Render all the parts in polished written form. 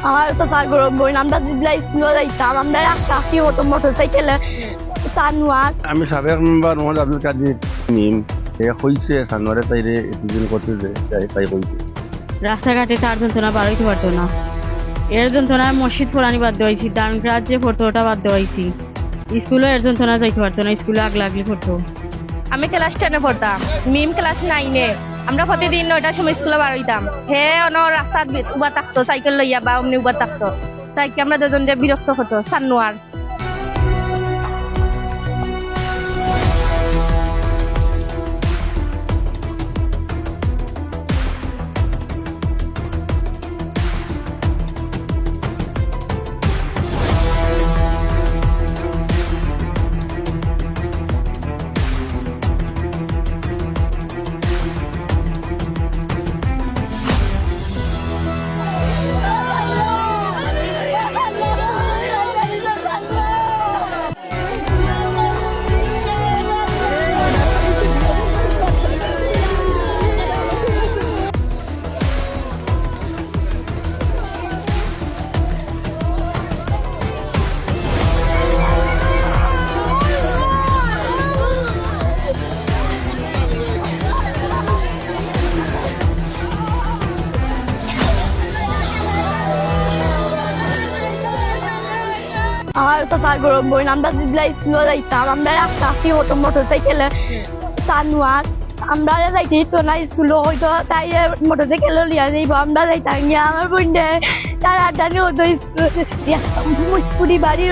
আমার চাচার গরম বই আমরা যেগুলা স্কুলে যাইতাম আমরা একটা কি হতো মোটরসাইকেলে সানোয়ার আমি সাবেক মেম্বার মোহাম্মদ আব্দুল কাদির নিম এ কইছে সানোয়ারে তাইরে এটিজেন করতে যে তাই কইছে রাস্তাঘাটে তার যন্ত্রণা বার হইতে পারতো না। এর যন্ত্রণায় মসজিদ পুরানি বাদ দেওয়াইছি, দানগ্রাজ যে পড়তো ওটা বাদ দেওয়াইছি। স্কুলে এর যন্ত্রণা যাইতে পারতো না, স্কুলে আগ লাগলে পড়তো। আমি ক্লাস 10-এ পড়তাম, মিম ক্লাস 9-এ। আমরা প্রতিদিন 9টার সময় স্কুলে বার হইতাম। হে অন রাস্তাত উবা থাকতো সাইকেল লইয়া বা অমনি উবা থাকতো, তাই কি আমরা দুজন যে বিরক্ত হতো। সানোয়ার আমার চাচার গরম বই আমরা যেগুলা স্কুলে যাইতাম আমরা একটা কি হতো মোটরসাইকেলে সানোয়ার আমরা যাইতে তো না স্কুলে হয়তো তাই মোটরসাইকেলে লিয়া যাইব আমরা যাইতাম গিয়া আমার বোনটা টানাটানি হতো মুসপুরি বাড়ির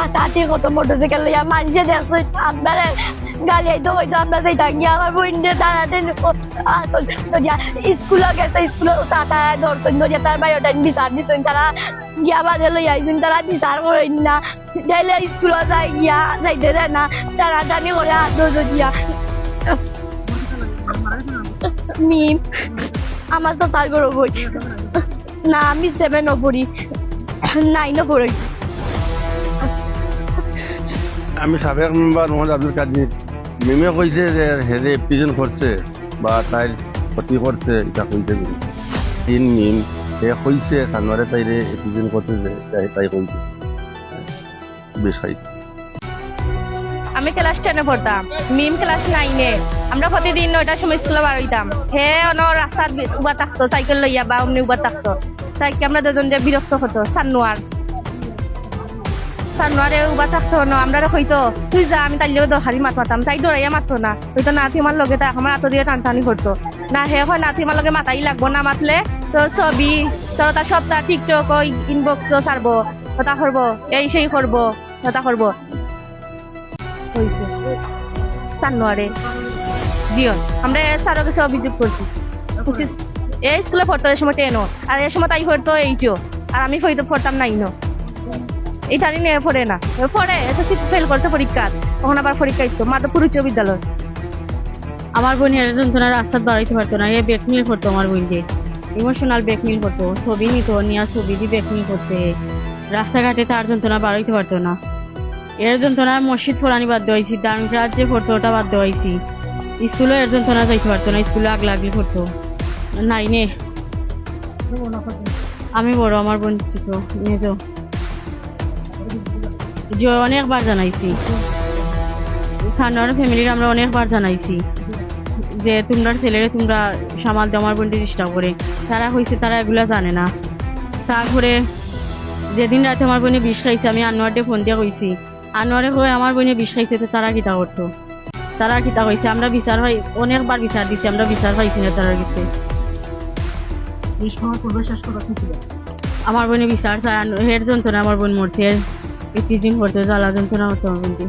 আটাটি হতো মোটরসাইকেল লইয়া মানুষে দেখছো আমরা গাড়ি আইতো হয়তো আমরা যাইতাম গিয়া আমার বোনটা টানাটানি স্কুলে গেছে স্কুলে তারা ধরতো ধরিয়া তার বাড়িটা বিচার দিচ্ছেন তারা গিয়া বাজে লই আইছেন তারা বিচার করেন না যাইলে স্কুলে যাই গিয়া যাইতে দেয় না টানাটানি করে আদর দিয়া মিম আমার তো তার গরম বই না আমি 7 পড়ি 9 পড়ি আমি সাবেক মেম্বার মোহাম্মদ আব্দুল কাদির মিমে কইছে যে হেরে এটিজেন করছে বা তাই ক্ষতি করছে এটা কইছে তিন মিম এ কইছে সানোয়ারে তাইরে এটিজেন করতে যে তাই কইছে বেশ খাইছে আমি ক্লাস 10-এ পড়তাম, মিম ক্লাস 9-এ। আমরা প্রতিদিন 9টার সময় স্কুলে বার হইতাম। হে অন রাস্তাত উবা থাকতো সাইকেল লইয়া বা অমনি উবা থাকতো, তাই কি আমরা দুজন যে বিরক্ত হতো। সানোয়ারে উবা থাকতো না আমরা হইতো তুই যা আমি তাই লিও দরকারি মাত মাতাম, তাই দৌড়াইয়া মারতো না, হয়তো না তুই আমার লগে আমার হাত দিয়ে টানটানি করতো না। হে হয় না তুই আমার লগে মাতাই লাগবো না, মাতলে তোর ছবি তোর তার সব তার টিকটক ইনবক্স ছাড়বো, কথা করবো এই সেই করবো কথা করবো হয়েছে। সানোয়ারে জিও আমরা স্যারও কাছে অভিযোগ করছি। এই স্কুলে পড়তো এই সময় 10 আর এই সময় তাই পড়তো 8 আর আমি পড়তাম 9 এইটারই নিয়ে পড়ে না পড়ে এসএসসি ফেল করতে পরীক্ষা, তখন আবার পরীক্ষা দিত মাধবপুর উচ্চ বিদ্যালয়। আমার বোন এর যন্ত্রণা রাস্তাত বাড়াইতে পারতো না, এ ব্যাকমিল করতো আমার বোন দিয়ে, ইমোশনাল ব্যাকমিল করতো, ছবি নিত নিয়ে ছবি দিয়ে ব্যাকমিল করতে। রাস্তাঘাটে তার যন্ত্রণা বাড়াইতে পারতো না। এর যন্ত্রণায় মসজিদ পুরানি বাদ দেওয়াইছি, দানগ্রাজ যে পড়তো ওটা বাদ দেওয়াইছি। স্কুলে এর যন্ত্রণা যাইতে পারতো না, স্কুলে আগ লাগলে পড়তো। 9-এ আমি বড়, আমার বোন ছোট মেজো। অনেকবার জানাইছি, সানোয়ার ফ্যামিলির আমরা অনেকবার জানাইছি যে তোমরা ছেলেরে তোমরা সামাল দাও, আমার বোনটি চেষ্টা করে। তারা হয়েছে তারা এগুলা জানে না। তারপরে যেদিন রাতে আমার বোনে বিষ খাইছে আমি আনোয়ারকে ফোন দিয়ে কইছি, আনোয়ারে হয়ে আমার বোনে বিষ খাইছে তো তারা কিতা করতো, তারা কিতা কইছে। আমরা বিচার পাই অনেকবার বিচার দিচ্ছি, আমরা বিচার পাইছি না তারা গেছে। আমার বোনে বিচার হের যন্ত্রণা আমার বোন মরছে, টিচিং করতে জ্বালা যন্ত্রণা হতো আমার বোনকে।